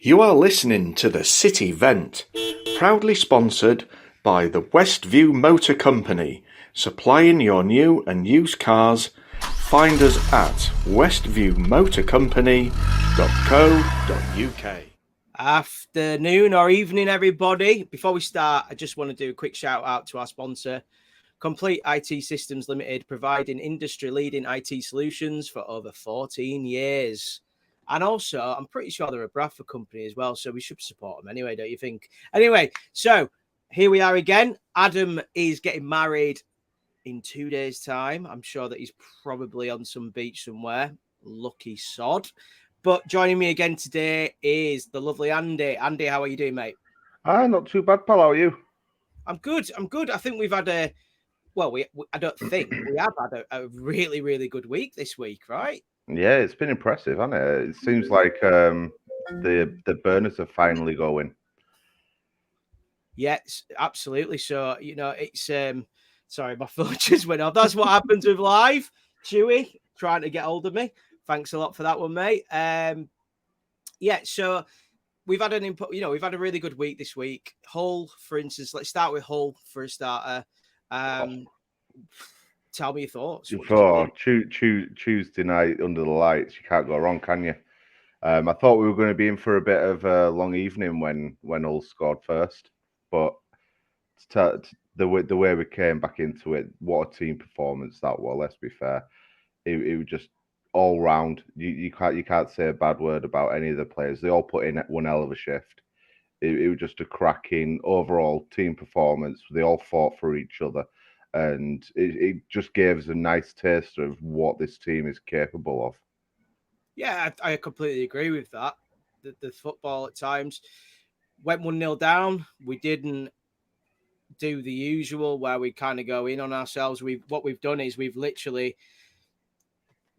You are listening to the City Vent, proudly sponsored by the Westview Motor Company, supplying your new and used cars. Find us at westviewmotorcompany.co.uk. Afternoon or evening, everybody. Before we start, I just want to do a quick shout out to our sponsor, Complete IT Systems Limited, providing industry-leading IT solutions for over 14 years. And also, I'm pretty sure they're a Bradford company as well, so we should support them anyway, don't you think? Anyway, so here we are again. Adam is getting married in 2 days' time. I'm sure that he's probably on some beach somewhere. Lucky sod. But joining me again today is the lovely Andy. Andy, how are you doing, mate? Not too bad, pal. How are you? I'm good. I think we've had I don't think we have had a really, really good week this week, right? Yeah, it's been impressive, hasn't it? It seems like the burners are finally going. Yes, absolutely. So, it's sorry, my phone just went off. That's what happens with live. Chewy trying to get hold of me. Thanks a lot for that one, mate. So we've had we've had a really good week this week. Hull, for instance, let's start with Hull for a starter. Tell me your thoughts. Tuesday night under the lights, you can't go wrong, can you? I thought we were going to be in for a bit of a long evening when Hull scored first, but the way we came back into it, what a team performance that was. Let's be fair, it was just all round. You can't say a bad word about any of the players. They all put in one hell of a shift. It was just a cracking overall team performance. They all fought for each other, and it just gave us a nice taste of what this team is capable of. Yeah, I completely agree with that. The football at times went 1-0 down. We didn't do the usual where we kind of go in on ourselves. What we've done is we've literally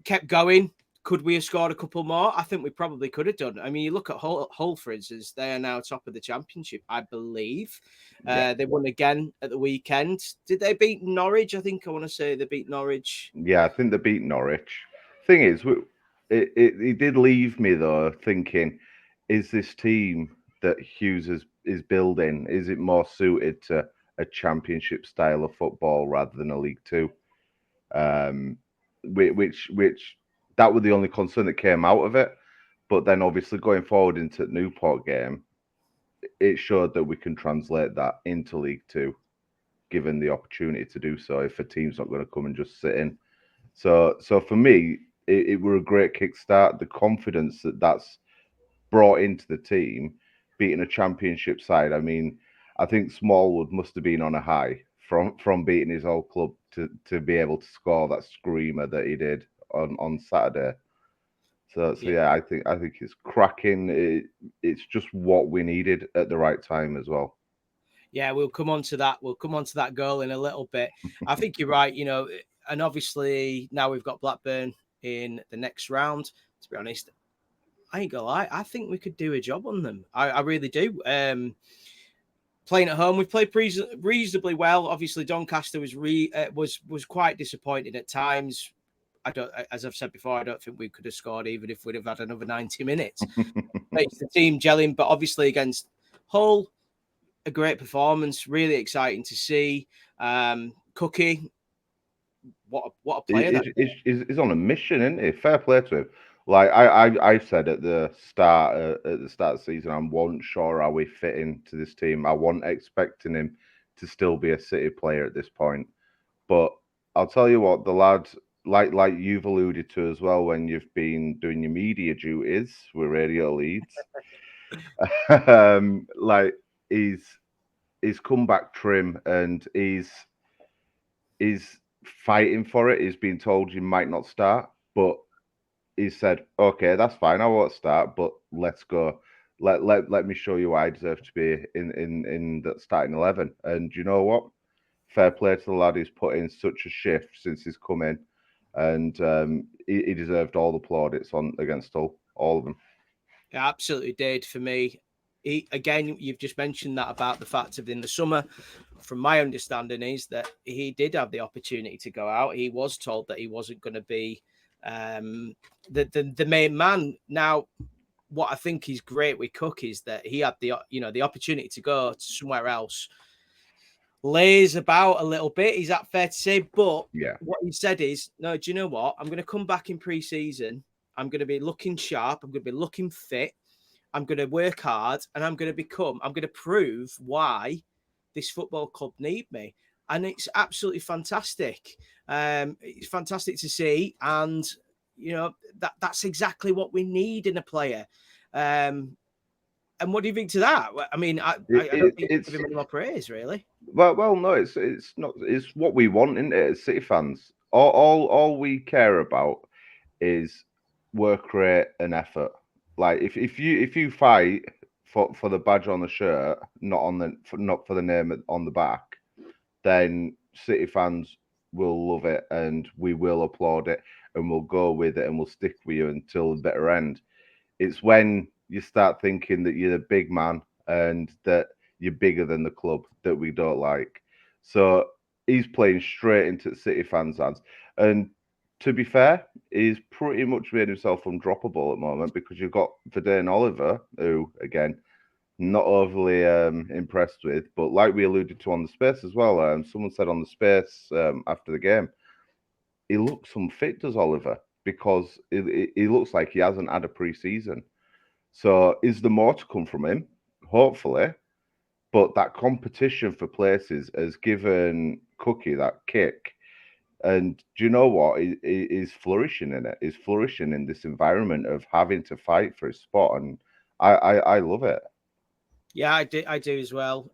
kept going. Could we have scored a couple more? I think we probably could have done. I mean, you look at Hull, for instance, they are now top of the championship, I believe. Yeah. They won again at the weekend. Did they beat Norwich? I think I want to say they beat Norwich. Yeah, I think they beat Norwich. Thing is, it did leave me, though, thinking, is this team that Hughes is building, is it more suited to a championship style of football rather than a League Two? Which that was the only concern that came out of it. But then obviously going forward into the Newport game, it showed that we can translate that into League Two, given the opportunity to do so if a team's not going to come and just sit in. So for me, it were a great kickstart. The confidence that's brought into the team, beating a championship side. I mean, I think Smallwood must have been on a high from beating his old club to be able to score that screamer that he did on Saturday. So yeah, I think it's cracking. It's just what we needed at the right time as well. Yeah, we'll come on to that. We'll come on to that goal in a little bit. I think you're right, and obviously now we've got Blackburn in the next round. To be honest, I ain't gonna lie, I think we could do a job on them. I really do. Playing at home, we've played reasonably well. Obviously, Doncaster was quite disappointing at times. As I've said before, I don't think we could have scored even if we'd have had another 90 minutes. It's the team gelling, but obviously against Hull, a great performance, really exciting to see. Cookie, what a player! He's on a mission, isn't he? Fair play to him. Like I said at the start of the season, I wasn't sure how we fit into this team. I wasn't expecting him to still be a City player at this point. But I'll tell you what, the lad, like you've alluded to as well, when you've been doing your media duties with Radio Leeds, like he's come back trim and he's fighting for it. He's been told you might not start, but he said, "Okay, that's fine. I won't start, but let's go. Let me show you why I deserve to be in that starting 11." And you know what? Fair play to the lad. He's put in such a shift since he's come in, and he deserved all the plaudits against all of them. He absolutely did for me. Again, you've just mentioned that about the fact of in the summer. From my understanding, is that he did have the opportunity to go out. He was told that he wasn't going to be the main man. Now, what I think is great with Cook is that he had the opportunity to go to somewhere else, lays about a little bit. Is that fair to say? But Yeah. what he said is, no, do you know what? I'm going to come back in pre-season. I'm going to be looking sharp. I'm going to be looking fit. I'm going to work hard, and I'm going to prove why this football club need me. And it's absolutely fantastic. It's fantastic to see. And, that's exactly what we need in a player. And what do you think to that? I mean, I don't think you give him any more praise, really. Well, no, it's not. It's what we want, isn't it? As City fans, all we care about is work rate and effort. Like if you fight for the badge on the shirt, not for the name on the back, then City fans will love it and we will applaud it and we'll go with it and we'll stick with you until the bitter end. It's when you start thinking that you're the big man and that you're bigger than the club that we don't like. So he's playing straight into City fans' hands. And to be fair, he's pretty much made himself undroppable at the moment because you've got Verdane Oliver, who, again, not overly impressed with, but like we alluded to on the space as well, someone said on the space after the game, he looks unfit, does Oliver, because he looks like he hasn't had a pre-season. So is there more to come from him? Hopefully. But that competition for places has given Cookie that kick. And do you know what? He's flourishing in it. He's flourishing in this environment of having to fight for his spot. And I love it. Yeah, I do as well.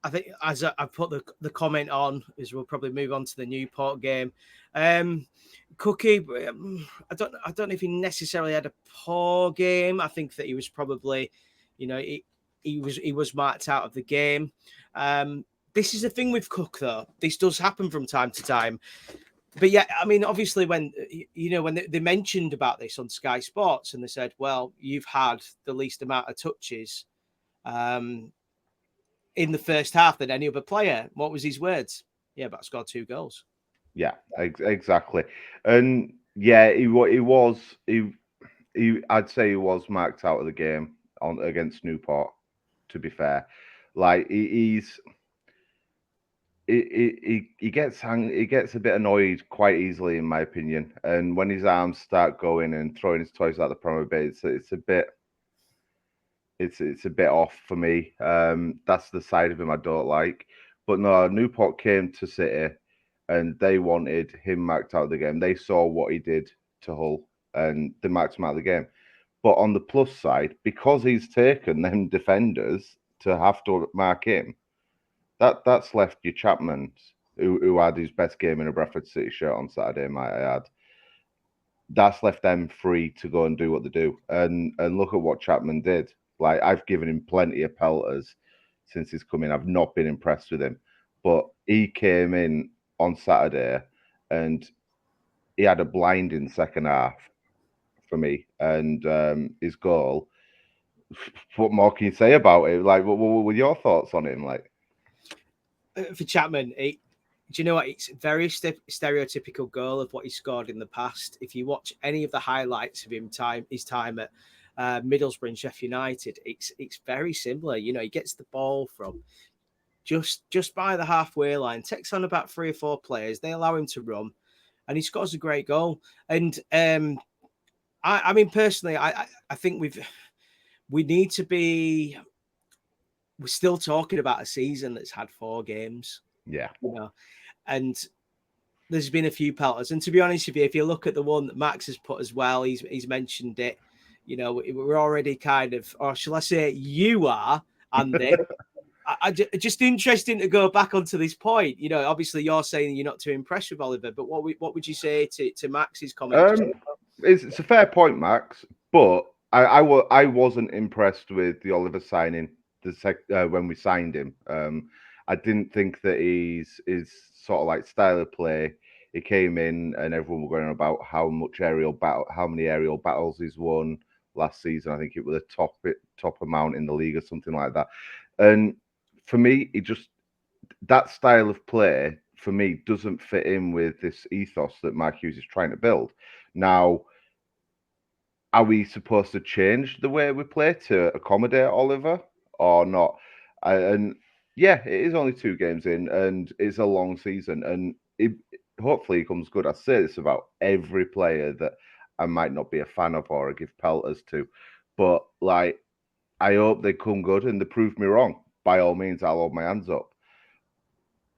I think as I put the comment on, as we'll probably move on to the Newport game. Cookie, I don't know if he necessarily had a poor game. I think that he was probably, he was marked out of the game. This is the thing with Cook, though. This does happen from time to time. But yeah, I mean, obviously, when they mentioned about this on Sky Sports, and they said, "Well, you've had the least amount of touches." In the first half than any other player. What was his words? Yeah, but I scored 2 goals. Yeah, exactly. And yeah, I'd say he was marked out of the game against Newport. To be fair, like he gets a bit annoyed quite easily, in my opinion. And when his arms start going and throwing his toys out the promo bit, it's a bit off for me. That's the side of him I don't like. But no, Newport came to City and they wanted him marked out of the game. They saw what he did to Hull and they marked him out of the game. But on the plus side, because he's taken them defenders to have to mark him, that's left you Chapman, who had his best game in a Bradford City shirt on Saturday, might I add. That's left them free to go and do what they do. And look at what Chapman did. Like, I've given him plenty of pelters since he's come in. I've not been impressed with him. But he came in on Saturday and he had a blinding second half for me. And his goal, what more can you say about it? Like, what were your thoughts on him? Like, for Chapman, do you know what? It's a very stereotypical goal of what he scored in the past. If you watch any of the highlights of his time at Middlesbrough and Sheffield United, it's very similar. He gets the ball from just by the halfway line, takes on about 3 or 4 players. They allow him to run, and he scores a great goal. And I mean, personally, I think we need to be. We're still talking about a season that's had 4 games. yeah. And there's been a few pelters. And to be honest with you, if you look at the one that Max has put as well, he's mentioned it. We're already kind of, or shall I say, you are, Andy. Just interesting to go back onto this point. Obviously you're saying you're not too impressed with Oliver, but what would you say to Max's comment? It's a fair point, Max, but I wasn't impressed with the Oliver signing when we signed him. I didn't think that his sort of like style of play. He came in and everyone were going on about how many aerial battles he's won last season. I think it was a top amount in the league or something like that. And for me, that style of play for me doesn't fit in with this ethos that Mark Hughes is trying to build. Now, are we supposed to change the way we play to accommodate Oliver or not? And yeah, it is only 2 games in, and it's a long season, and hopefully he comes good. I say this about every player that I might not be a fan of or I give pelters to, but like I hope they come good and they prove me wrong. By all means, I'll hold my hands up.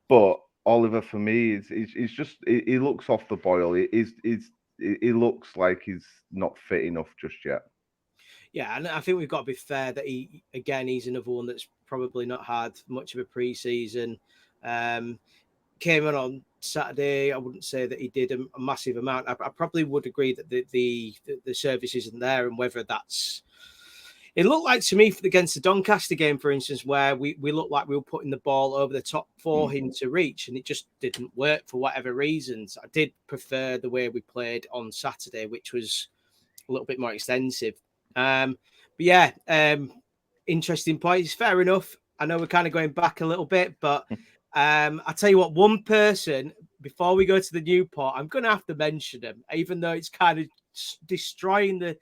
But Oliver, for me, is just he looks off the boil. He looks like he's not fit enough just yet. Yeah, and I think we've got to be fair that he's another one that's probably not had much of a pre-season. Came on Saturday. I wouldn't say that he did a massive amount. I probably would agree that the service isn't there, and whether that's. It looked like to me against the Doncaster game, for instance, where we looked like we were putting the ball over the top for him to reach, and it just didn't work for whatever reasons. I did prefer the way we played on Saturday, which was a little bit more extensive. But yeah, interesting points. Fair enough. I know we're kind of going back a little bit, but I tell you what, one person, before we go to the Newport, I'm going to have to mention him, even though it's kind of destroying the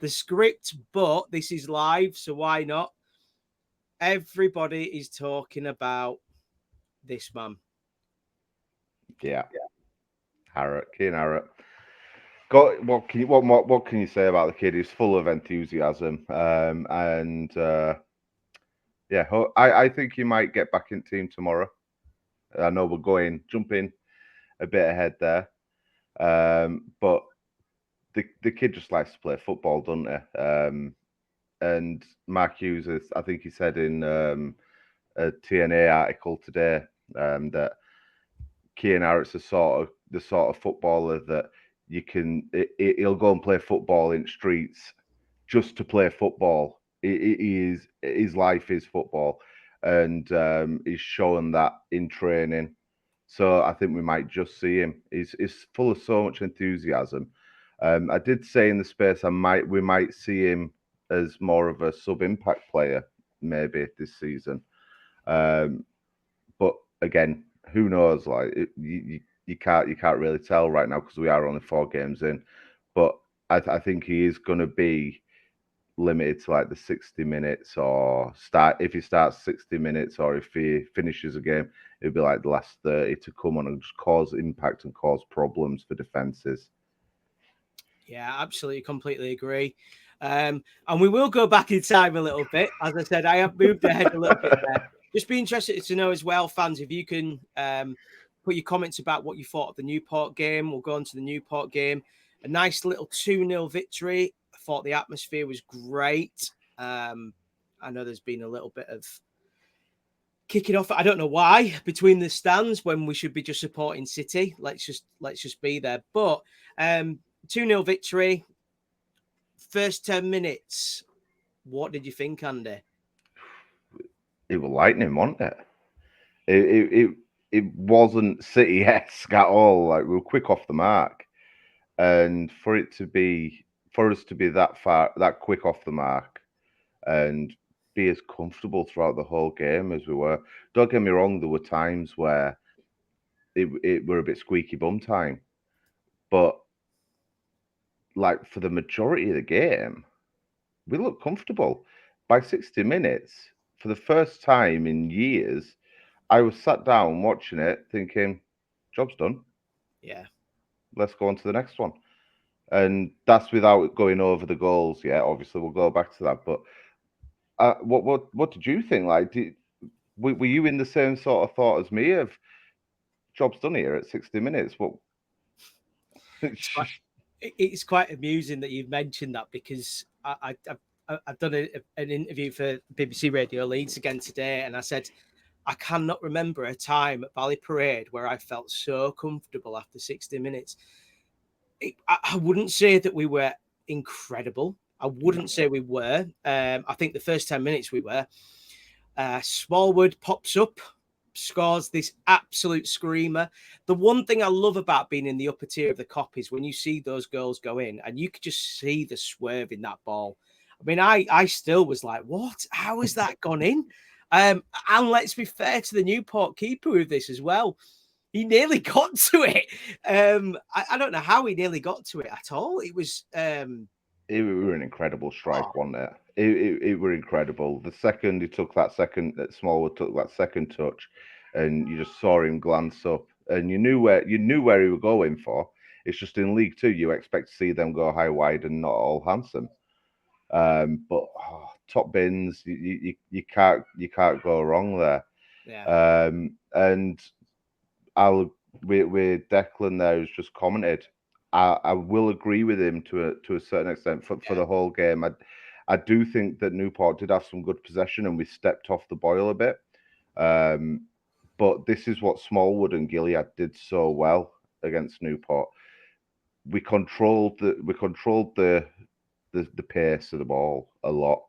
script, but this is live, so why not? Everybody is talking about this man. Yeah. Harrott, Keane Harrott. What can you say about the kid? He's full of enthusiasm, and yeah, I think he might get back in team tomorrow. I know we're jumping a bit ahead there, but the kid just likes to play football, doesn't he? And Mark Hughes, I think he said in a TNA article today that Keane Harrott's the sort of footballer that he'll go and play football in streets just to play football. His life is football, and he's showing that in training. So I think we might just see him. He's full of so much enthusiasm. I did say in the space we might see him as more of a sub-impact player maybe this season. But again, who knows? Like you can't really tell right now because we are only 4 games in. But I think he is going to be limited to like the 60 minutes or if he starts 60 minutes or if he finishes a game, it'll be like the last 30 to come on and just cause impact and cause problems for defenses. Yeah, absolutely, completely agree. And we will go back in time a little bit. As I said, I have moved ahead a little bit there. Just be interested to know as well, fans, if you can put your comments about what you thought of the Newport game. We'll go on to the Newport game. A nice little 2-0 victory. I thought the atmosphere was great. I know there's been a little bit of kicking off. I don't know why between the stands when we should be just supporting City. Let's just be there. But 2-0 victory. First 10 minutes. What did you think, Andy? It was lightning, wasn't it? It wasn't City-esque at all. Like we were quick off the mark, and for us to be that quick off the mark, and be as comfortable throughout the whole game as we were. Don't get me wrong, there were times where it were a bit squeaky bum time, but like for the majority of the game, we looked comfortable. By 60 minutes, for the first time in years, I was sat down watching it thinking, job's done. Yeah. Let's go on to the next one. And that's without going over the goals yet. Obviously, we'll go back to that. But what did you think? Like, were you in the same sort of thought as me of job's done here at 60 minutes? What? It's quite amusing that you've mentioned that because I've done an interview for BBC Radio Leeds again today, and I said I cannot remember a time at Valley Parade where I felt so comfortable after 60 minutes. I wouldn't say that we were incredible. I wouldn't say we were. I think the first 10 minutes we were. Smallwood pops up, scores this absolute screamer. The one thing I love about being in the upper tier of the Kop is when you see those goals go in and you could just see the swerve in that ball. I mean, I still was like, what? How has that gone in? And let's be fair to the Newport keeper with this as well. He nearly got to it. I don't know how he nearly got to it at all. It was... It were an incredible strike, Oh. wasn't it? It were incredible. The second he took that Smallwood took that second touch, and you just saw him glance up, and you knew where he were going for. It's just in League Two, you expect to see them go high wide and not all handsome. But top bins, you can't go wrong there. Yeah. And I'll with Declan there who's just commented. I will agree with him to a certain extent for the whole game. I do think that Newport did have some good possession and we stepped off the boil a bit. But this is what Smallwood and Gilead did so well against Newport. We controlled the pace of the ball a lot.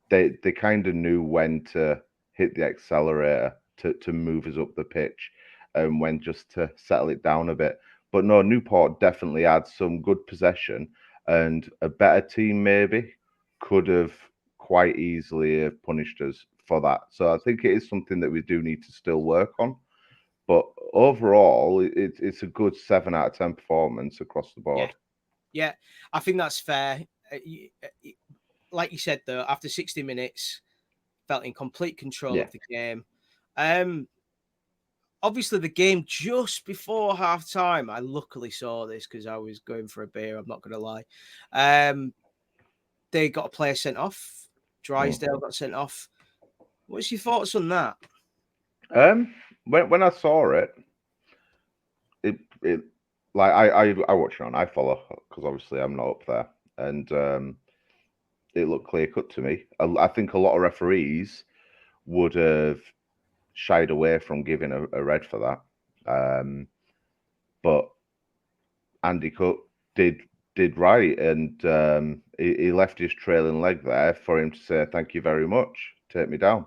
They kind of knew when to hit the accelerator to move us up the pitch and when just to settle it down a bit. But no, Newport definitely had some good possession, and a better team maybe could have quite easily have punished us for that. So I think it is something that we do need to still work on. But overall, it's a good 7 out of 10 performance across the board. Yeah, I think that's fair. Like you said, though, after 60 minutes, felt in complete control of the game. Obviously, the game just before half time, I luckily saw this because I was going for a beer. I'm not going to lie. They got a player sent off. Drysdale got sent off. What's your thoughts on that? When I saw it like I watch it on iFollow because obviously I'm not up there, and it looked clear cut to me. I think a lot of referees would have shied away from giving a red for that, but Andy Cook did right, and he left his trailing leg there for him to say thank you very much, take me down,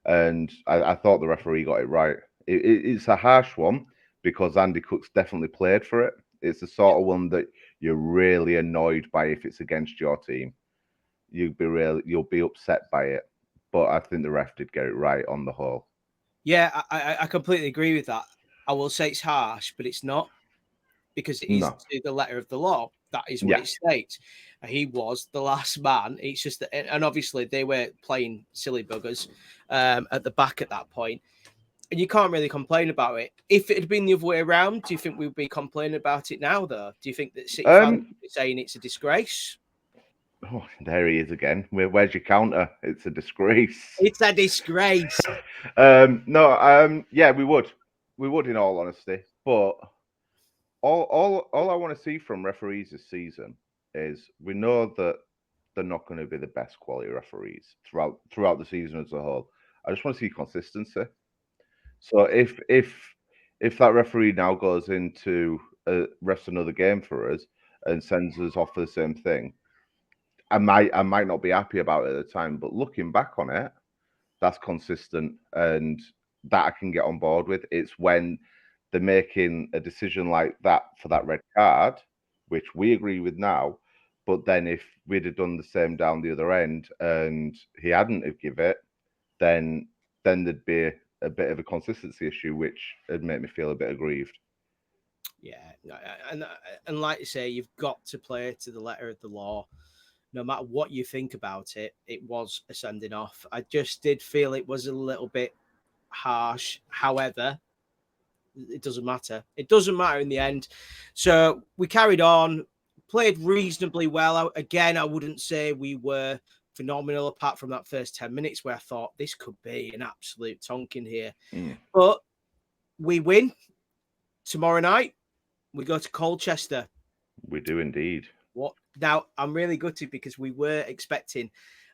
and I thought the referee got it right. It's a harsh one because Andy Cook's definitely played for it. It's the sort of one that you're really annoyed by if it's against your team. You'll be upset by it. But I think the ref did get it right on the whole. Yeah, I completely agree with that. I will say it's harsh, but it's not, because it is to the letter of the law. That is what it states. He was the last man. It's just that, and obviously they were playing silly buggers at the back at that point. And you can't really complain about it. If it had been the other way around, do you think we'd be complaining about it now, though? Do you think that City fans would be saying it's a disgrace? Oh, there he is again. Where's your counter? It's a disgrace. It's a disgrace. Yeah, we would. We would, in all honesty. But all I want to see from referees this season is we know that they're not going to be the best quality referees throughout the season as a whole. I just want to see consistency. So if that referee now goes into refs another game for us and sends us off for the same thing, I might not be happy about it at the time. But looking back on it, that's consistent and that I can get on board with. It's when they're making a decision like that for that red card, which we agree with now. But then if we'd have done the same down the other end and he hadn't have give it, then there'd be a bit of a consistency issue, which would make me feel a bit aggrieved. Yeah, and like you say, you've got to play to the letter of the law. No matter what you think about it, it was a sending off. I just did feel it was a little bit harsh. However, it doesn't matter. It doesn't matter in the end. So we carried on, played reasonably well. Again, I wouldn't say we were phenomenal apart from that first 10 minutes where I thought this could be an absolute tonking here. But we win tomorrow night. We go to Colchester. We do indeed. What now? I'm really gutted because we were expecting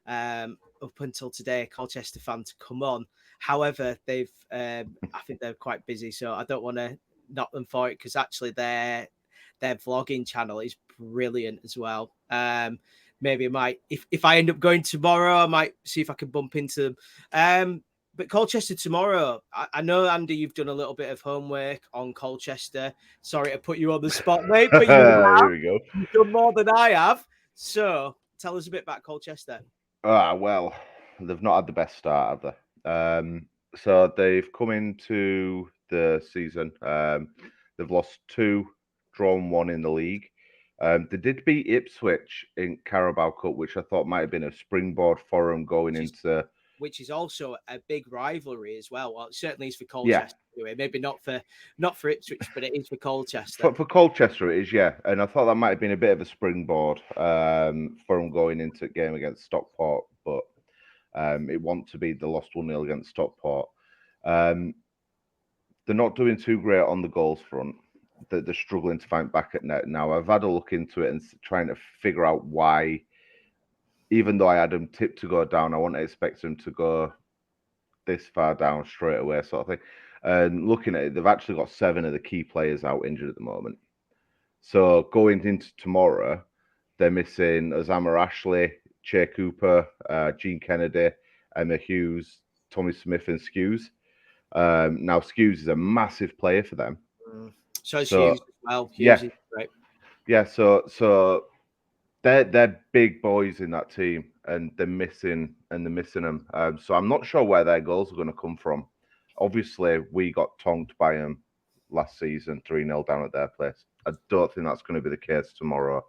up until today a Colchester fan to come on. However, they've I think they're quite busy, so I don't want to knock them for it because actually their vlogging channel is brilliant as well. Maybe I might, if I end up going tomorrow, I might see if I can bump into them. But Colchester tomorrow, I know, Andy, you've done a little bit of homework on Colchester. Sorry to put you on the spot, mate, but Here we go. You've done more than I have. So tell us a bit about Colchester. Well, they've not had the best start, have they? So they've come into the season. They've lost 2, drawn 1 in the league. They did beat Ipswich in Carabao Cup, which I thought might have been a springboard for them going into. Which is also a big rivalry as well. Well, it certainly is for Yeah. Colchester anyway. Maybe not for Ipswich, but it is for Colchester. For Colchester, it is, yeah. And I thought that might have been a bit of a springboard for them going into a game against Stockport, but it wanted to be the lost 1-0 against Stockport. They're not doing too great on the goals front. They're struggling to find back at net now. I've had a look into it and trying to figure out why, even though I had them tipped to go down, I wouldn't expect them to go this far down straight away, sort of thing. And looking at it, they've actually got 7 of the key players out injured at the moment. So going into tomorrow, they're missing Osama Ashley, Che Cooper, Gene Kennedy, Emma Hughes, Tommy Smith, and Skews. Now Skews is a massive player for them. So is Hughes as well. Hughes is great. Yeah, so they're big boys in that team, and they're missing them. So I'm not sure where their goals are going to come from. Obviously, we got tonked by them last season, 3-0 down at their place. I don't think that's going to be the case tomorrow.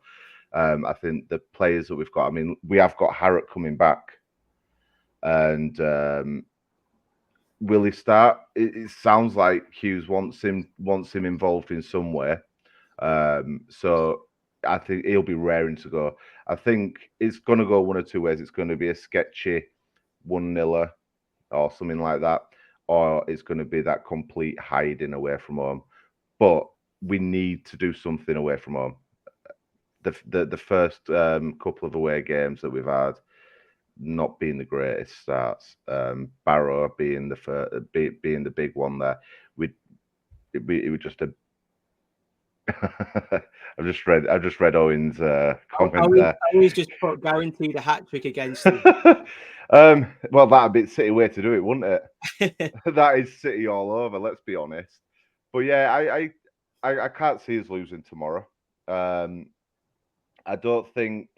I think the players that we've got, I mean, we have got Harrop coming back, and will he start? It sounds like Hughes wants him involved in some way. So I think he'll be raring to go. I think it's going to go one or two ways. It's going to be a sketchy 1-0 or something like that, or it's going to be that complete hiding away from home. But we need to do something away from home. The first couple of away games that we've had not being the greatest starts. Barrow being being the big one there. It was just a. I've just read Owen's comment there. I always just put guaranteed a hat trick against them. Well, that'd be City way to do it, wouldn't it? That is City all over. Let's be honest. But yeah, I can't see us losing tomorrow. I don't think,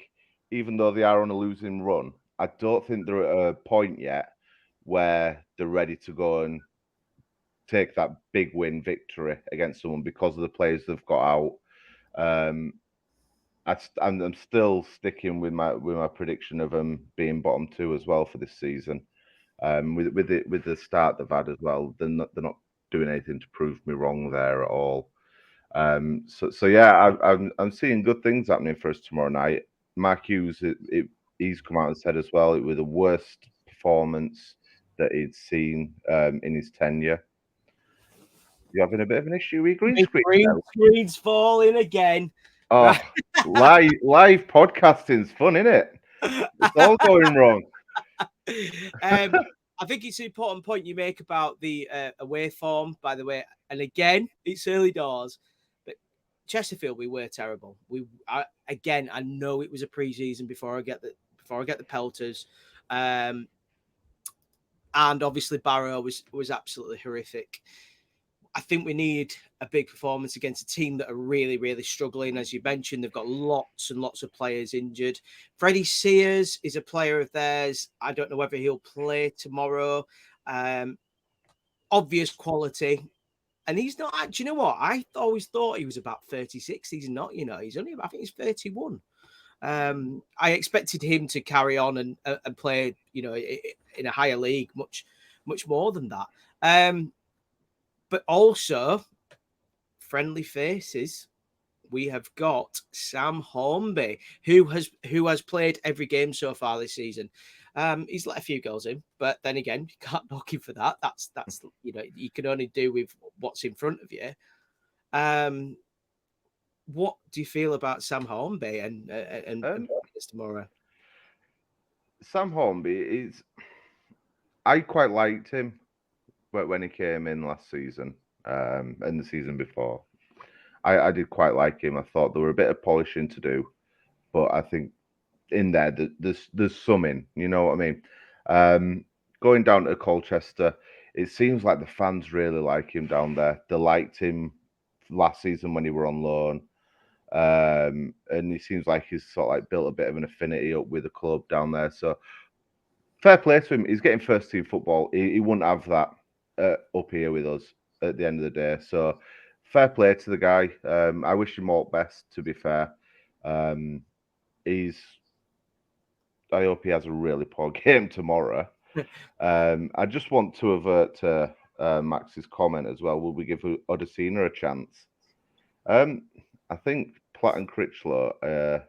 even though they are on a losing run, I don't think they're at a point yet where they're ready to go and take that big win victory against someone because of the players they've got out. I'm still sticking with my prediction of them being bottom 2 as well for this season. With the start they've had as well, they're not doing anything to prove me wrong there at all. So yeah, I'm seeing good things happening for us tomorrow night. Mark Hughes, he's come out and said as well it was the worst performance that he'd seen in his tenure. You're having a bit of an issue with green screen. Green screen's falling again. Oh, live podcasting's fun, isn't it? It's all going wrong. I think it's an important point you make about the away form, by the way. And again, it's early doors, but Chesterfield, we were terrible. I know it was a pre-season before I get the pelters, and obviously Barrow was absolutely horrific. I think we need a big performance against a team that are really, really struggling. As you mentioned, they've got lots and lots of players injured. Freddie Sears is a player of theirs. I don't know whether he'll play tomorrow. Obvious quality. And he's not, do you know what? I always thought he was about 36. He's not, he's only, I think he's 31. I expected him to carry on and play, in a higher league, much more than that. But also, friendly faces. We have got Sam Hornby, who has played every game so far this season. He's let a few goals in, but then again, you can't knock him for that. That's you can only do with what's in front of you. What do you feel about Sam Hornby and tomorrow? Sam Hornby I quite liked him when he came in last season and the season before. I did quite like him. I thought there were a bit of polishing to do, but I think in there there's some in, you know what I mean? Going down to Colchester, it seems like the fans really like him down there. They liked him last season when he were on loan. And he seems like he's sort of like built a bit of an affinity up with the club down there. So fair play to him. He's getting first team football. He wouldn't have that up here with us at the end of the day. So fair play to the guy. I wish him all best, to be fair. He's. I hope he has a really poor game tomorrow. I just want to avert to Max's comment as well. Will we give Odesina a chance? I think Platt and Critchlow are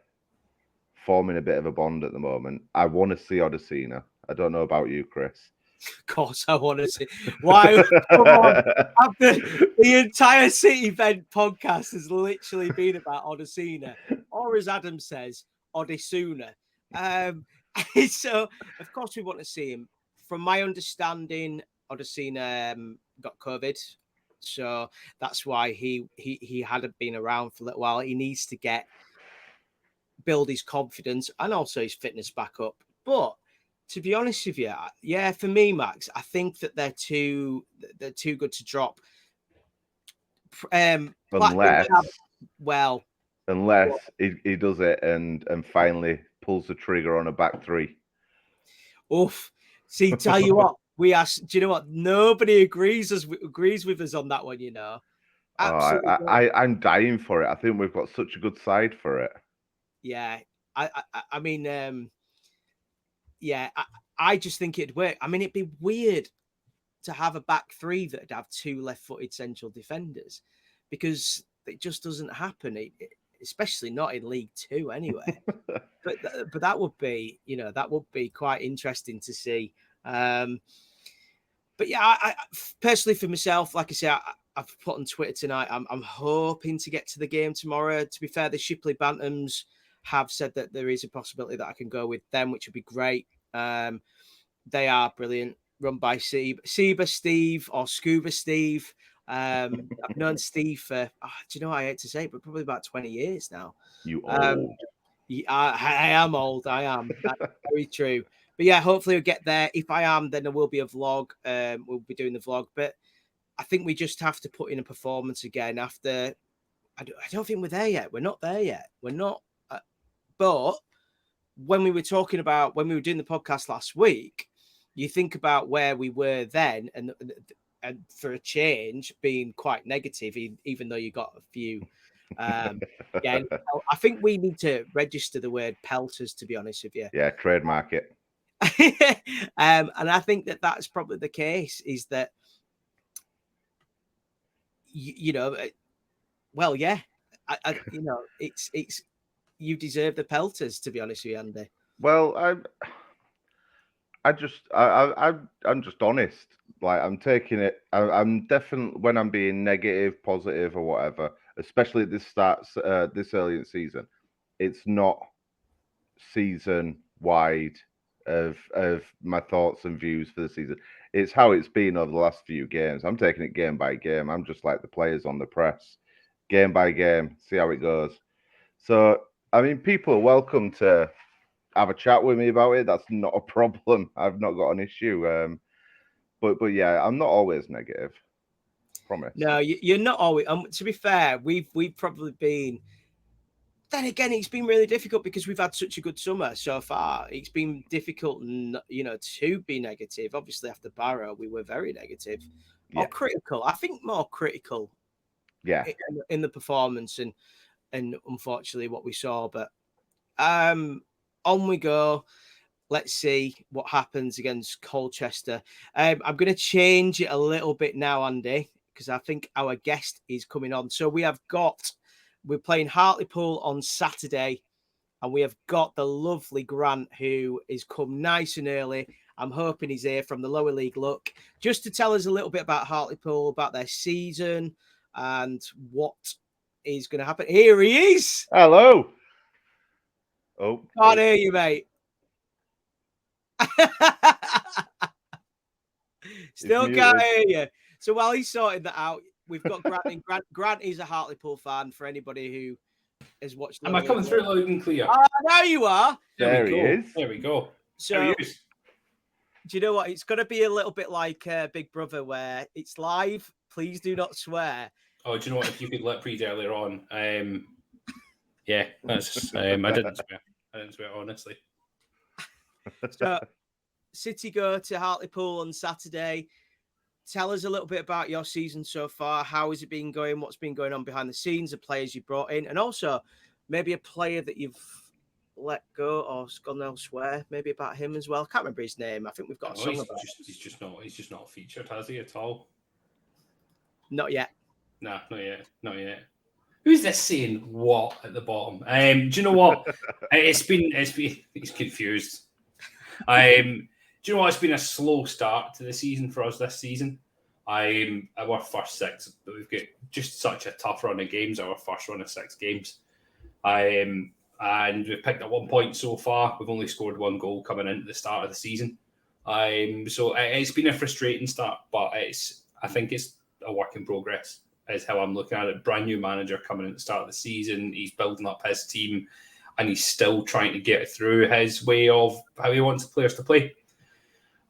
forming a bit of a bond at the moment. I want to see Odesina. I don't know about you, Chris. Of course, I want to see. Why? Come on. After the entire City Vent podcast has literally been about Odesina, or as Adam says, Odesuna. So, of course, we want to see him. From my understanding, Odesina got COVID, so that's why he hadn't been around for a little while. He needs to build his confidence and also his fitness back up. But to be honest with you, yeah, for me, Max, I think that they're too good to drop. Unless well, he does it and finally pulls the trigger on a back three. Oof. See, tell you what, do you know what? Nobody agrees with us on that one, you know. Absolutely. I'm dying for it. I think we've got such a good side for it. Yeah. I mean, yeah, I just think it'd work. I mean, it'd be weird to have a back three that'd have two left-footed central defenders, because it just doesn't happen, especially not in League Two anyway. but that would be, that would be quite interesting to see. But yeah, I personally for myself, like I say, I've put on Twitter tonight, I'm hoping to get to the game tomorrow. To be fair, the Shipley Bantams have said that there is a possibility that I can go with them, which would be great. They are brilliant, run by Seba Steve or Scuba Steve. I've known Steve for, do you know what I hate to say it, but probably about 20 years now. You old. I am old. I am. That's very true. But yeah, hopefully we'll get there. If I am, then there will be a vlog. We'll be doing the vlog. But I think we just have to put in a performance again after. I don't think we're there yet. We're not there yet. We're not. But when we were doing the podcast last week, you think about where we were then, and for a change, being quite negative, even though you got a few. Yeah, I think we need to register the word pelters, to be honest with you. Yeah, trademark it. And I think that that's probably the case, is that, well, yeah, it's you deserve the pelters, to be honest with you, Andy. Well, I'm just honest. Like, I'm taking it. I'm definitely, when I'm being negative, positive, or whatever, especially at this early in the season, it's not season wide of my thoughts and views for the season. It's how it's been over the last few games. I'm taking it game by game. I'm just like the players on the press, game by game, see how it goes. So, I mean, people are welcome to have a chat with me about it. That's not a problem. I've not got an issue. But yeah, I'm not always negative. Promise. No, you're not always. To be fair, we've probably been. Then again, it's been really difficult because we've had such a good summer so far. It's been difficult, to be negative. Obviously, after Barrow, we were very negative, or critical. I think more critical. Yeah. In the performance and unfortunately what we saw, but on we go. Let's see what happens against Colchester. I'm going to change it a little bit now, Andy, because I think our guest is coming on. So we're playing Hartlepool on Saturday, and we have got the lovely Grant, who is come nice and early. I'm hoping he's here from the lower league look, just to tell us a little bit about Hartlepool, about their season, and what is going to happen. Here he is. Hello. Oh, can't hear you, mate. Still can't hear you. So while he's sorting that out, we've got Grant. Grant is a Hartlepool fan, for anybody who has watched. Am I coming through loud and clear? There you are. There he is. There we go. So, do you know what? It's going to be a little bit like Big Brother, where it's live. Please do not swear. Oh, do you know what? If you could let Preed earlier on, yeah, that's. I didn't swear, honestly. So, City go to Hartlepool on Saturday. Tell us a little bit about your season so far. How has it been going? What's been going on behind the scenes? The players you brought in, and also maybe a player that you've let go or gone elsewhere, maybe about him as well. I can't remember his name. I think we've got a No, song he's about just not featured, has he, at all? Not yet. Nah, not yet. Who's this saying what at the bottom? Do you know what? He's confused. Do you know what? It's been a slow start to the season for us this season. Our first 6, but we've got just such a tough run of games. Our first run of 6 games. And we've picked up 1 point so far. We've only scored 1 goal coming into the start of the season. So it's been a frustrating start, but I think it's a work in progress, is how I'm looking at it. Brand new manager coming in at the start of the season. He's building up his team, and he's still trying to get through his way of how he wants players to play.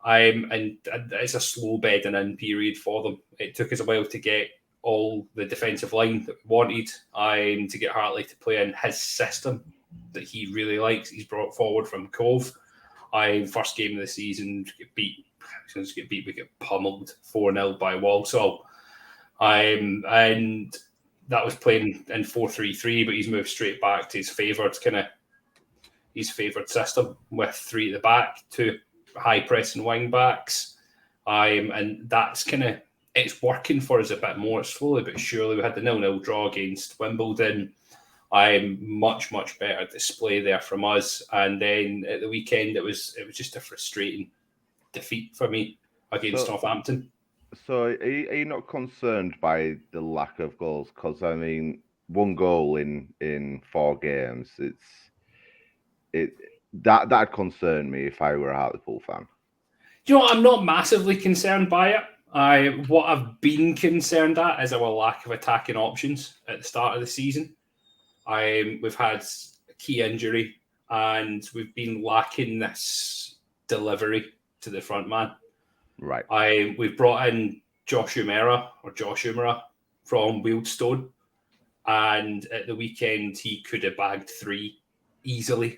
And it's a slow bedding in period for them. It took us a while to get all the defensive line that we wanted, to get Hartley to play in his system that he really likes. He's brought forward from Cove. First game of the season, we get pummeled 4-0 by Walsall. And that was playing in 4-3-3, but he's moved straight back to his favoured system with 3 at the back, 2 high pressing wing backs. And that's it's working for us a bit more slowly but surely. We had the 0-0 draw against Wimbledon. Much better display there from us, and then at the weekend it was just a frustrating defeat for me against Northampton. So are you not concerned by the lack of goals? Because I mean, 1 goal in 4 games, that'd concern me if I were a Hartlepool fan. You know, I'm not massively concerned by it. What I've been concerned at is our lack of attacking options at the start of the season. We've had a key injury, and we've been lacking this delivery to the front man. Right. We've brought in Josh Umera from Wealdstone, and at the weekend he could have bagged 3 easily.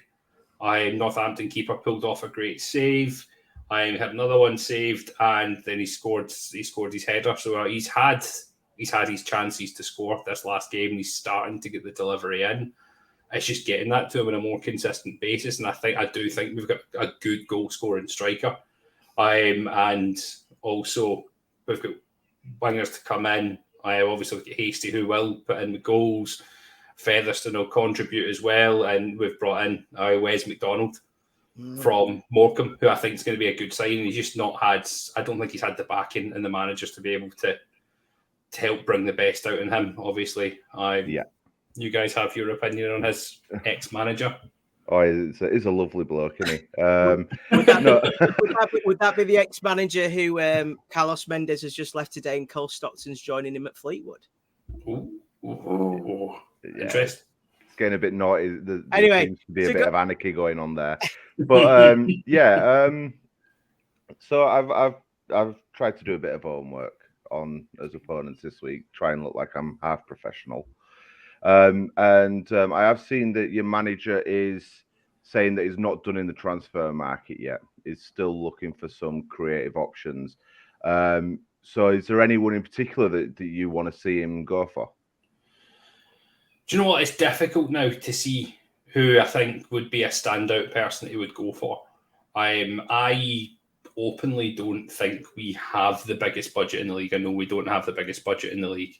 Northampton keeper pulled off a great save. Had another one saved, and then he scored his header. So he's had his chances to score this last game. He's starting to get the delivery in. It's just getting that to him on a more consistent basis, and I do think we've got a good goal scoring striker. And also we've got wingers to come in. Obviously we've got Hasty, who will put in the goals. Featherstone will contribute as well, and we've brought in Wes McDonald from Morecambe, who I think is going to be a good sign. He's just not had. I don't think he's had the backing and the managers to be able to help bring the best out in him. Obviously, you guys have your opinion on his ex-manager. Oh, he's a lovely bloke, isn't he? Would that be the ex-manager who Carlos Mendes has just left today, and Cole Stockton's joining him at Fleetwood? Interest. It's getting a bit naughty. There seems to be a bit of anarchy going on there. But so I've tried to do a bit of homework on as opponents this week, try and look like I'm half professional. I have seen that your manager is saying that he's not done in the transfer market yet. He's still looking for some creative options. So is there anyone in particular that you want to see him go for? Do you know what? It's difficult now to see who I think would be a standout person that he would go for. I openly don't think we have the biggest budget in the league. I know we don't have the biggest budget in the league.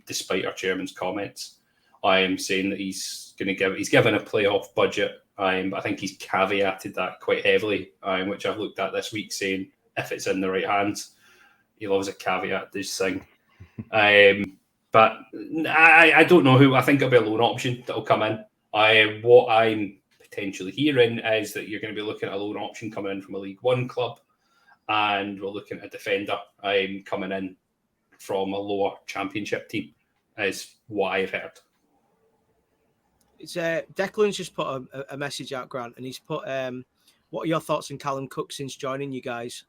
Despite our chairman's comments, I am saying that he's given a playoff budget. I think he's caveated that quite heavily, which I've looked at this week, saying if it's in the right hands, he loves a caveat this thing. But I don't know who. I think it'll be a loan option that'll come in. What I'm potentially hearing is that you're going to be looking at a loan option coming in from a League One club, and we're looking at a defender coming in from a lower Championship team, is what I've heard. It's Declan's just put a message out, Grant, and he's put, what are your thoughts on Callum Cook since joining you guys?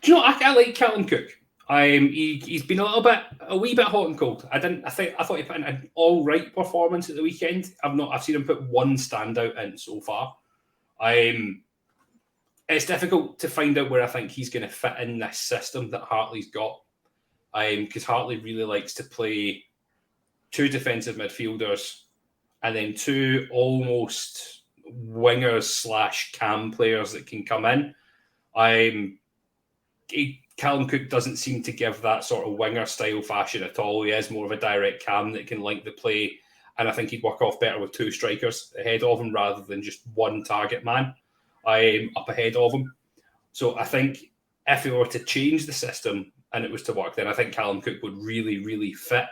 Do you know, I like Callum Cook. He's been a wee bit hot and cold. I thought he put in an all right performance at the weekend. I've seen him put one standout in so far. It's difficult to find out where I think he's going to fit in this system that Hartley's got. Because Hartley really likes to play 2 defensive midfielders and then 2 almost wingers / cam players that can come in. Callum Cook doesn't seem to give that sort of winger style fashion at all. He is more of a direct cam that can link the play, and I think he'd work off better with 2 strikers ahead of him rather than just one target man up ahead of him. So I think if we were to change the system and it was to work, then I think Callum Cook would really, really fit.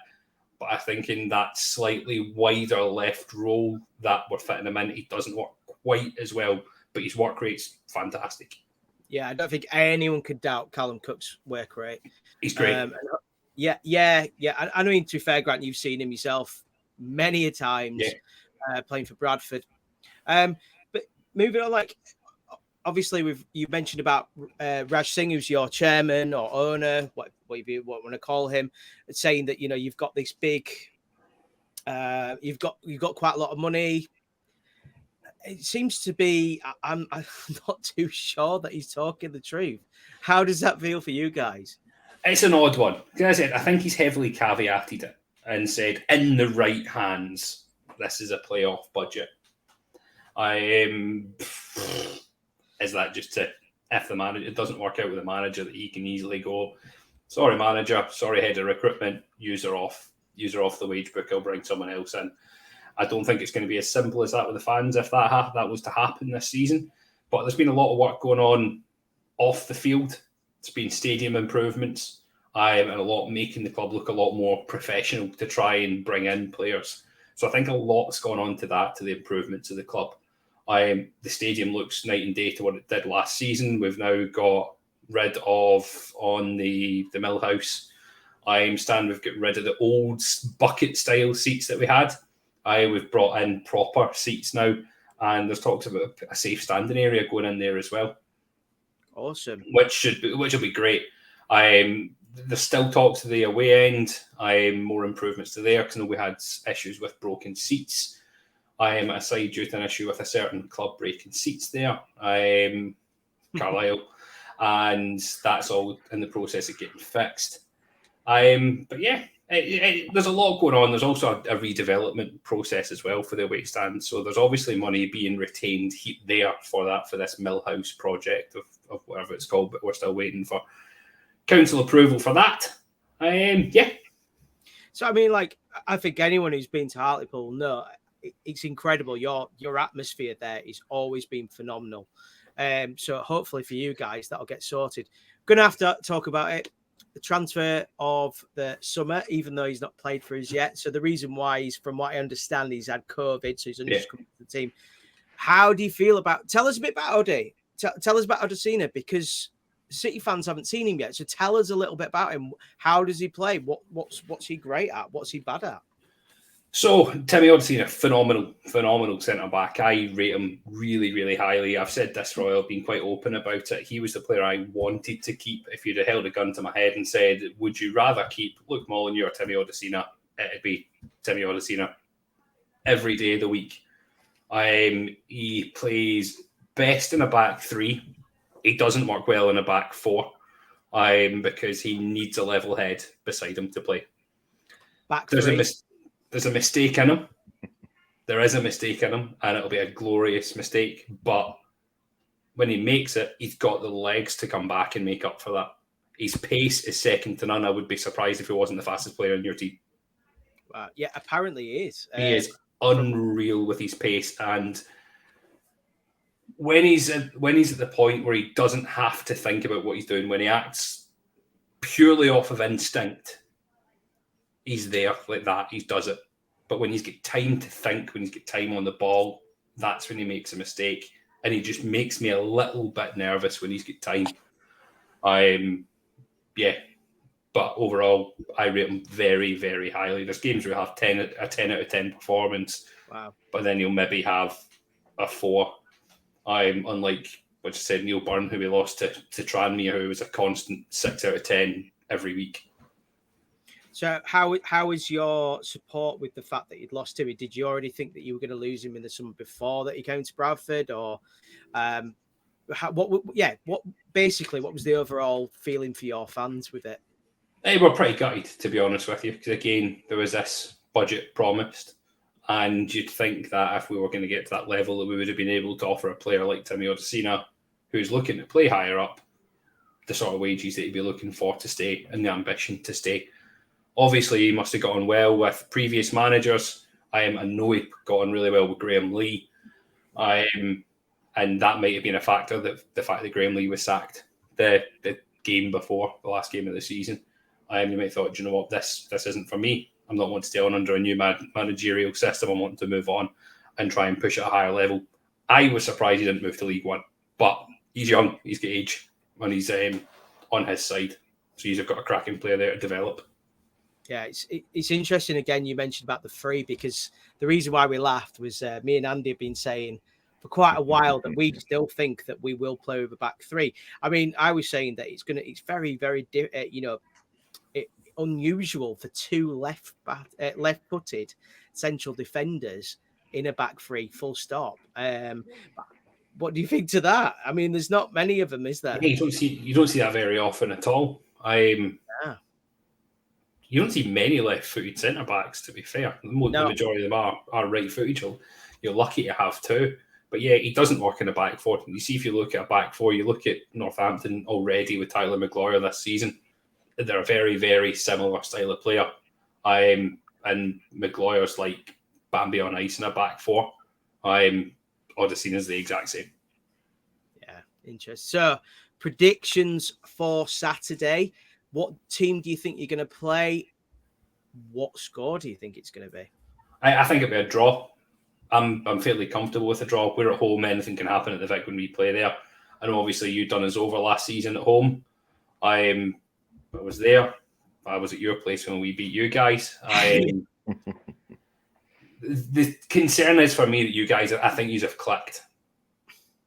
But I think in that slightly wider left role that we're fitting him in, he doesn't work quite as well, but his work rate's fantastic. Yeah, I don't think anyone could doubt Callum Cook's work rate. He's great. Yeah. I mean, to be fair, Grant, you've seen him yourself many a times playing for Bradford. But moving on, like, obviously, you mentioned about Raj Singh, who's your chairman or owner, what you want to call him, saying that you've got this big, you've got quite a lot of money. It seems to be. I'm not too sure that he's talking the truth. How does that feel for you guys? It's an odd one. As I said, I think he's heavily caveated it and said, in the right hands, this is a playoff budget. Is that just to, if the manager, it doesn't work out with the manager, that he can easily go, sorry manager, sorry head of recruitment, use her off the wage book, I'll bring someone else in. I don't think it's going to be as simple as that with the fans if that was to happen this season. But there's been a lot of work going on off the field. It's been stadium improvements and a lot making the club look a lot more professional to try and bring in players. So I think a lot's gone on to that, to the improvements of the club. The stadium looks night and day to what it did last season. We've now got rid of, on the Millhouse stand, we've got rid of the old bucket style seats that we had. We've brought in proper seats now, and there's talks about a safe standing area going in there as well. Awesome. Which will be great. There's still talks of the away end. More improvements to there, because we had issues with broken seats. Aside due to an issue with a certain club breaking seats there, Carlisle, and that's all in the process of getting fixed. But yeah, there's a lot going on. There's also a redevelopment process as well for the away stand. So there's obviously money being retained there for this Millhouse project of whatever it's called, but we're still waiting for council approval for that. Yeah. So I mean, like, I think anyone who's been to Hartlepool know it's incredible. Your atmosphere there has always been phenomenal. So hopefully for you guys that'll get sorted. Gonna have to talk about it. The transfer of the summer, even though he's not played for us yet. So the reason why is, from what I understand, he's had COVID, so he's only just come to the team. How do you feel about? Tell us a bit about Ode. Tell us about Odesina, because City fans haven't seen him yet. So tell us a little bit about him. How does he play? What's he great at? What's he bad at? So, Timmy Odesina, phenomenal centre-back. I rate him really, really highly. I've said this, Roy, I've been quite open about it. He was the player I wanted to keep. If you'd have held a gun to my head and said, would you rather keep Luke Molyneux or Timmy Odesina? It'd be Timmy Odesina every day of the week. He plays best in a back three. He doesn't work well in a back four because he needs a level head beside him to play. Back three. There's a mistake in him. There is a mistake in him, and it'll be a glorious mistake. But when he makes it, he's got the legs to come back and make up for that. His pace is second to none. I would be surprised if he wasn't the fastest player in your team. Yeah, apparently he is. He is unreal with his pace, and when he's at the point where he doesn't have to think about what he's doing, when he acts purely off of instinct, he's there like that. He does it. But when he's got time to think, when he's got time on the ball, that's when he makes a mistake. And he just makes me a little bit nervous when he's got time. Yeah. But overall, I rate him very, very highly. There's games where he'll have a 10 out of 10 performance. Wow. But then he'll maybe have a 4. Unlike what you said, Neil Byrne, who we lost to Tranmere, who was a constant 6 out of 10 every week. So how is your support with the fact that you'd lost him? Did you already think that you were going to lose him in the summer before that he came to Bradford, or what was the overall feeling for your fans with it? They were pretty gutted, to be honest with you, because again, there was this budget promised. And you'd think that if we were going to get to that level, that we would have been able to offer a player like Timmy Odesina, who's looking to play higher up, the sort of wages that he'd be looking for to stay and the ambition to stay. Obviously, he must have got on well with previous managers. I know he got on really well with Graham Lee. And that might have been a factor, that the fact that Graham Lee was sacked the game before, the last game of the season. You might have thought, you know what, this isn't for me. I'm not wanting to stay on under a new managerial system. I'm wanting to move on and try and push at a higher level. I was surprised he didn't move to League One, but he's young, he's got age, and he's on his side. So he's got a cracking player there to develop. Yeah, it's interesting, again, you mentioned about the free, because the reason why we laughed was me and Andy have been saying for quite a while that we still think that we will play with a back three. I mean, I was saying that it's very, very, unusual for two left-footed central defenders in a back three, full stop. What do you think to that? I mean, there's not many of them, is there? Yeah, you don't see that very often at all. You don't see many left-footed centre-backs, to be fair. The majority of them are right-footed. You're lucky to have two. But yeah, he doesn't work in a back four. You see, if you look at a back four, you look at Northampton already with Tyler Maguire this season. They're a very, very similar style of player. And Maguire's like Bambi on ice in a back four. Odesina's the exact same. Yeah, interesting. So, predictions for Saturday. What team do you think you're going to play? What score do you think it's going to be? I think it'll be a draw. I'm fairly comfortable with a draw. We're at home. Anything can happen at the Vic when we play there. I know, obviously, you'd done us over last season at home. I was there. I was at your place when we beat you guys. The concern is for me that you guys, I think you have clicked.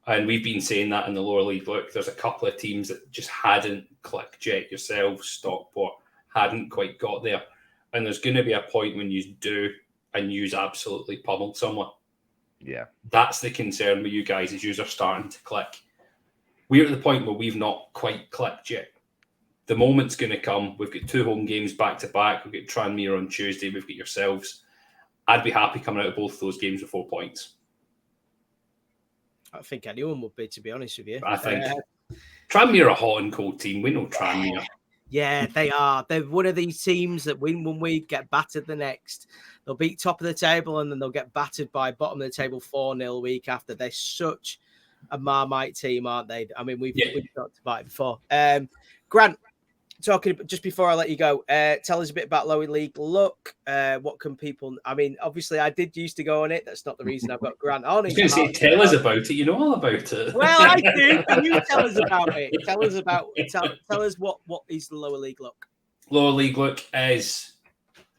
And we've been saying that in the lower league. Look, there's a couple of teams that just hadn't clicked yet. Yourselves, Stockport, hadn't quite got there. And there's going to be a point when you do, and you's absolutely pummeled someone. Yeah. That's the concern with you guys, is you are starting to click. We're at the point where we've not quite clicked yet. The moment's going to come. We've got 2 home games back to back. We've got Tranmere on Tuesday. We've got yourselves. I'd be happy coming out of both those games with 4 points. I think anyone would be, to be honest with you. I think Tranmere are a hot and cold team. We know Tranmere. Yeah, they are. They're one of these teams that win one week, get battered the next. They'll beat top of the table and then they'll get battered by bottom of the table 4-0 week after. They're such a Marmite team, aren't they? I mean, we've talked about it before. Grant, talking just before I let you go, tell us a bit about Lower League Look. What can people? I mean, obviously, I did used to go on it. That's not the reason I've got Grant on. I was going to say, tell us about it. You know all about it. Well, I do. Can you tell us about it? Tell us what is the Lower League Look? Lower League Look is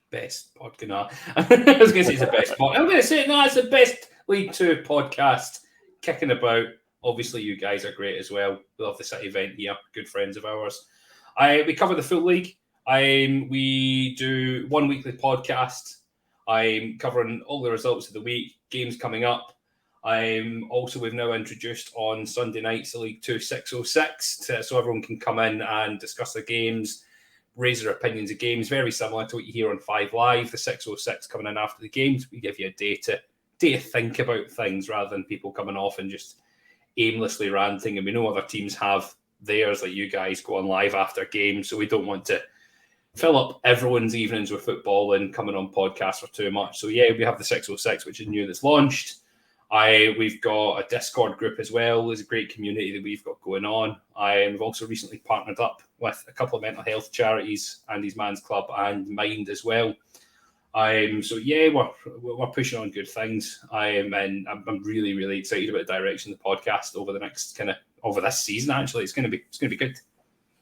best podcast. I was going to say it's the best podcast. I'm going to say no, it's the best League Two podcast kicking about. Obviously, you guys are great as well. We love the City event here. Good friends of ours. We cover the full league. We do one weekly podcast. I'm covering all the results of the week, games coming up. Also, we've now introduced on Sunday nights the League 2 606, so everyone can come in and discuss the games, raise their opinions of games, very similar to what you hear on 5 Live. The 606 coming in after the games. We give you a day to think about things rather than people coming off and just aimlessly ranting. And we know other teams have theirs, like you guys go on live after games, so we don't want to fill up everyone's evenings with football and coming on podcasts for too much. So yeah, we have the 606, which is new, that's launched. We've got a Discord group as well. There's a great community that we've got going on. We've also recently partnered up with a couple of mental health charities, Andy's Man's Club and Mind as well. So yeah, we're pushing on good things. And I'm really, really excited about the direction of the podcast over the next over this season. Actually, it's going to be good.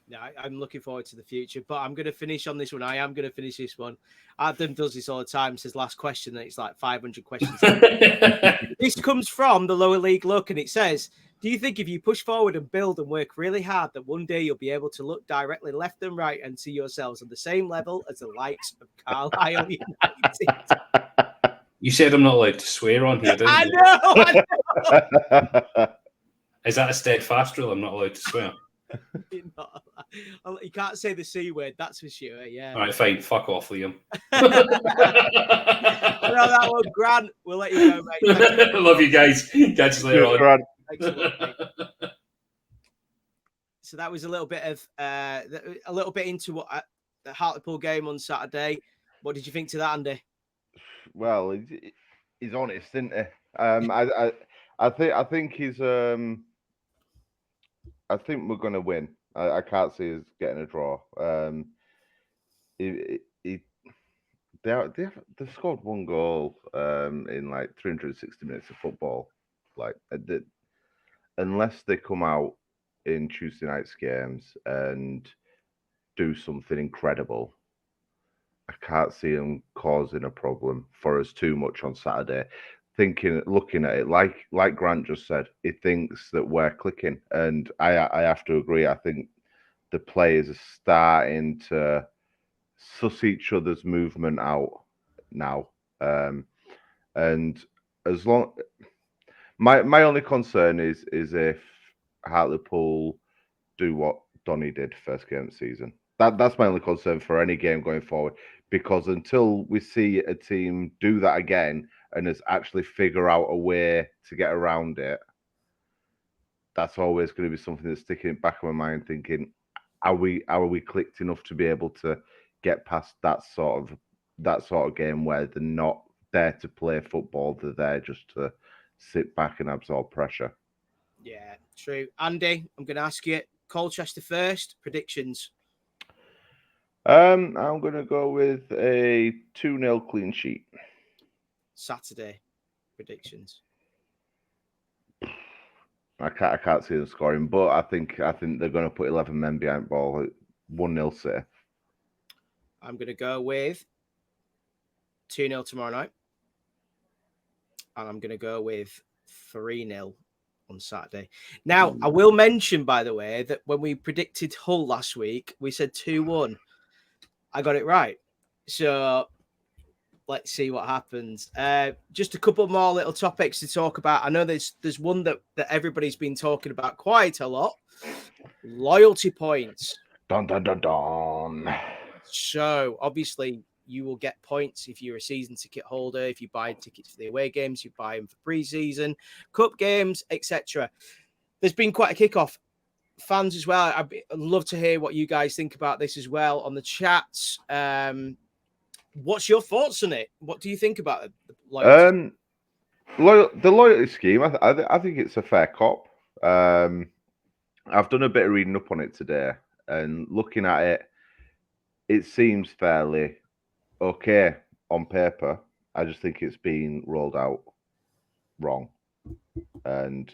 Yeah, I'm looking forward to the future, but I'm going to finish on this one. I am going to finish this one. Adam does this all the time. Says last question, and it's like 500 questions. This comes from the Lower League Look, and it says, do you think if you push forward and build and work really hard, that one day you'll be able to look directly left and right and see yourselves on the same level as the likes of Carlisle United? You said I'm not allowed to swear on here, didn't you? I know. Is that a steadfast rule? I'm not allowed to swear. You can't say the C word, that's for sure. Yeah. All right, fine. Fuck off, Liam. Well, that one, Grant. We'll let you go, mate. Thanks. Love you guys. Catch you later Cheers, on. Grant. Thanks a lot, mate. So that was a little bit into what the Hartlepool game on Saturday. What did you think to that, Andy? Well, he's honest, isn't he? I think he's. I think we're going to win. I can't see us getting a draw. They've scored one goal in like 360 minutes of football. Like, unless they come out in Tuesday night's games and do something incredible, I can't see them causing a problem for us too much on Saturday. Looking at it, like Grant just said, he thinks that we're clicking, and I have to agree. I think the players are starting to suss each other's movement out now, and as long, my only concern is if Hartlepool do what Donny did first game of the season. That's my only concern for any game going forward, because until we see a team do that again and us actually figure out a way to get around it, that's always going to be something that's sticking in the back of my mind, thinking, are we clicked enough to be able to get past that sort of game where they're not there to play football, they're there just to sit back and absorb pressure. Yeah, true. Andy, I'm going to ask you, Colchester first, predictions. I'm going to go with a 2-0 clean sheet. Saturday, predictions. I can't see them scoring, but I think they're going to put 11 men behind the ball at 1-0 City. I'm going to go with 2-0 tomorrow night. And I'm going to go with 3-0 on Saturday. Now, I will mention, by the way, that when we predicted Hull last week, we said 2-1. I got it right. So let's see what happens. Just a couple more little topics to talk about. I know there's one that everybody's been talking about quite a lot. Loyalty points. Dun, dun, dun, dun. So obviously you will get points if you're a season ticket holder. If you buy tickets for the away games, you buy them for pre-season, cup games, etc. There's been quite a kickoff. Fans as well. I'd love to hear what you guys think about this as well on the chats. What's your thoughts on it? What do you think about it? The loyalty scheme, I think it's a fair cop. I've done a bit of reading up on it today, and looking at it, it seems fairly okay on paper. I just think it's been rolled out wrong, and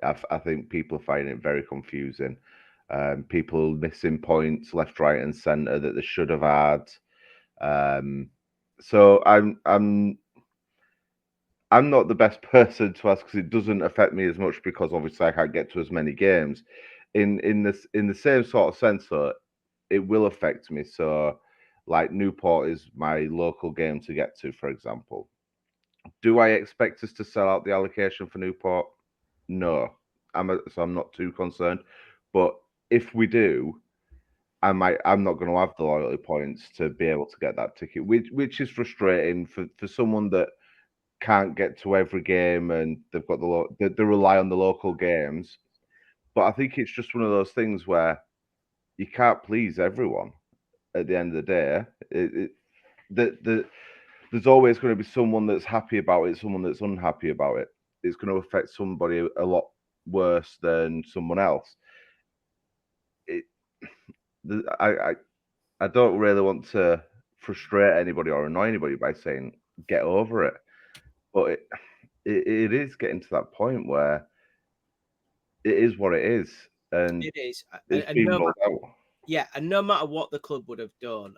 I think people are finding it very confusing. People missing points left, right, and centre that they should have had. So I'm not the best person to ask, because it doesn't affect me as much, because obviously I can't get to as many games. In the same sort of sense, though, it will affect me. So, like, Newport is my local game to get to, for example. Do I expect us to sell out the allocation for Newport? No, so I'm not too concerned. But if we do, I'm not going to have the loyalty points to be able to get that ticket, which is frustrating for someone that can't get to every game and they've got they rely on the local games. But I think it's just one of those things where you can't please everyone at the end of the day. There's always going to be someone that's happy about it, someone that's unhappy about it. It's going to affect somebody a lot worse than someone else. I don't really want to frustrate anybody or annoy anybody by saying get over it, but it is getting to that point where it is what it is, and it is. It's been rolled out. Yeah, and no matter what the club would have done,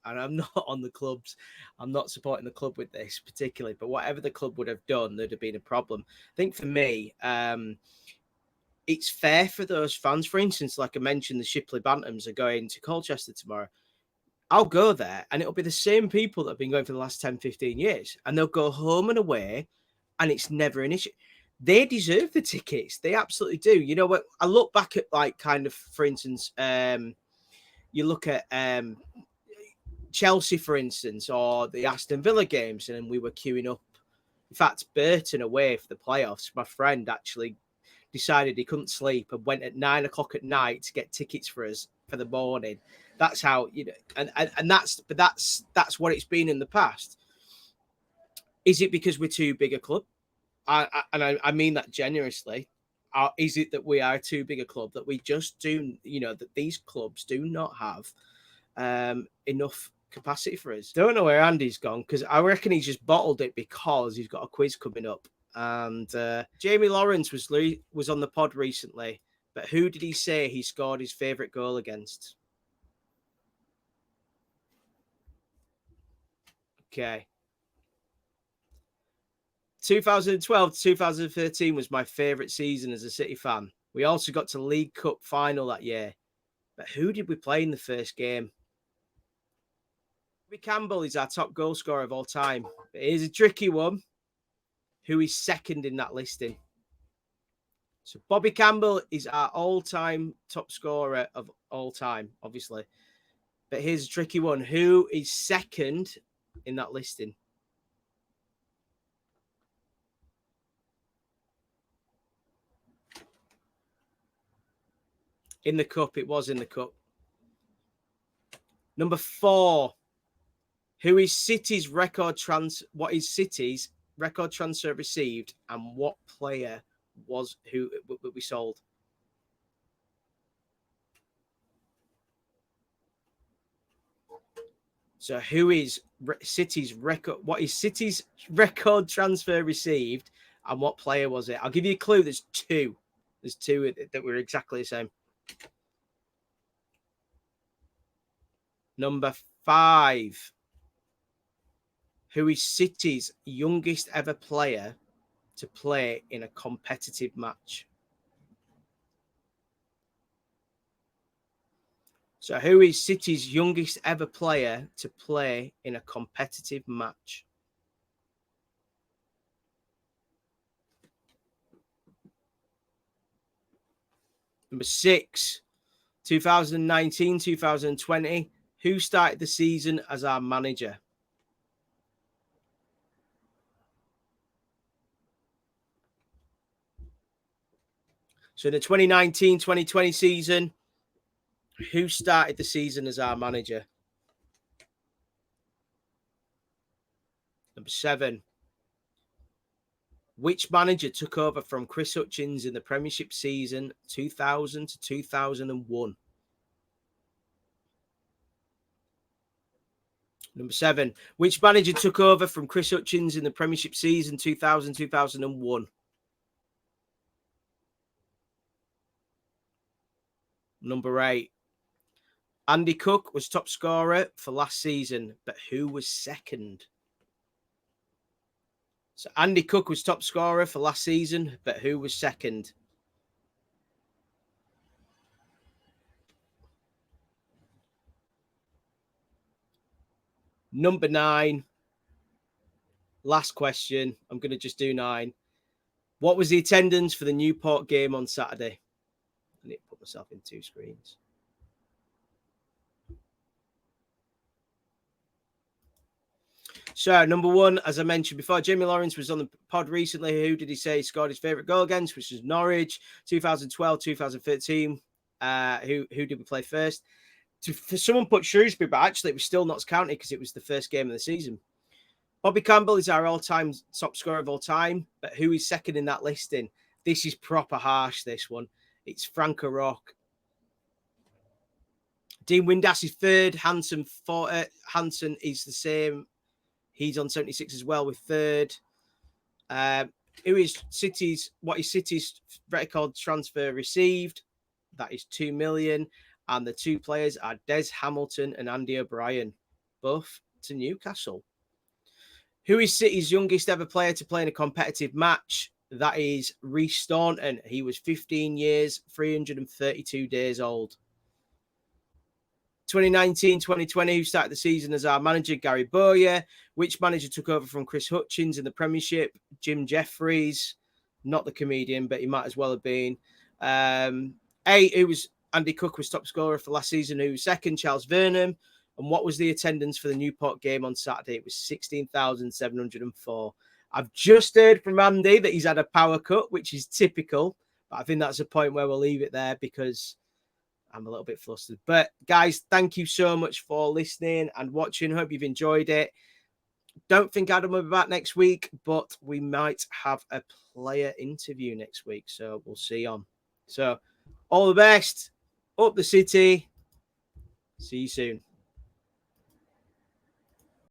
and I'm not on the clubs, I'm not supporting the club with this particularly, but whatever the club would have done, there'd have been a problem. I think for me, it's fair for those fans. For instance, like I mentioned, the Shipley Bantams are going to Colchester tomorrow. I'll go there, and it'll be the same people that have been going for the last 10, 15 years, and they'll go home and away, and it's never an issue. they deserve the tickets. They absolutely do. You know what? I look back at, like, kind of, for instance, you look at Chelsea, for instance, or the Aston Villa games, and we were queuing up. In fact, Burton away for the playoffs, my friend actually decided he couldn't sleep and went at 9 o'clock at night to get tickets for us for the morning. That's how, you know, and that's what it's been in the past. Is it because we're too big a club? I mean that generously. Is it that we are too big a club that we just do, you know, that these clubs do not have enough capacity for us? Don't know where Andy's gone, because I reckon he's just bottled it because he's got a quiz coming up. And Jamie Lawrence was on the pod recently, but who did he say he scored his favourite goal against? Okay. 2012 to 2013 was my favourite season as a City fan. We also got to League Cup final that year. But who did we play in the first game? Bobby Campbell is our top goal scorer of all time. But here's a tricky one. Who is second in that listing? So Bobby Campbell is our all-time top scorer of all time, obviously. But here's a tricky one. Who is second in that listing? In the cup, it was in the cup. Number 4. Who is City's what is City's record transfer received, and what player was who we sold? So who is City's record? What is City's record transfer received, and what player was it? I'll give you a clue. There's 2. There's 2 that were exactly the same. Number 5. Who is City's youngest ever player to play in a competitive match? So who is City's youngest ever player to play in a competitive match? Number 6, 2019, 2020. Who started the season as our manager? So the 2019-2020 season, who started the season as our manager? Number 7. Which manager took over from Chris Hutchins in the Premiership season 2000 to 2001? Number 7. Which manager took over from Chris Hutchins in the Premiership season 2000-2001? Number 8. Andy Cook was top scorer for last season, but who was second? So Andy Cook was top scorer for last season, but who was second? Number 9. Last question. I'm going to just do 9. What was the attendance for the Newport game on Saturday? I need to put myself in 2 screens. So, number 1, as I mentioned before, Jamie Lawrence was on the pod recently. Who did he say he scored his favourite goal against, which was Norwich, 2012, 2013. Who did we play first? For someone put Shrewsbury, but actually it was still Notts County because it was the first game of the season. Bobby Campbell is our all-time top scorer of all time, but who is second in that listing? This is proper harsh, this one. It's Frank O'Rourke. Dean Windass is 3rd. Hansen is the same. He's on 76 as well with 3rd. What is City's record transfer received? That is 2 million. And the 2 players are Des Hamilton and Andy O'Brien, both to Newcastle. Who is City's youngest ever player to play in a competitive match? That is Rhys Staunton. He was 15 years, 332 days old. 2019-2020, who started the season as our manager? Gary Bowyer. Which manager took over from Chris Hutchins in the Premiership? Jim Jeffries. not the comedian, but he might as well have been. It was Andy Cook was top scorer for last season, who was second, Charles Vernon. And what was the attendance for the Newport game on Saturday? It was 16,704. I've just heard from Andy that he's had a power cut, which is typical. But I think that's a point where we'll leave it there because I'm a little bit flustered. But guys, thank you so much for listening and watching. Hope you've enjoyed it. Don't think Adam will be back next week, but we might have a player interview next week. So we'll see on. So all the best. Up the city. See you soon.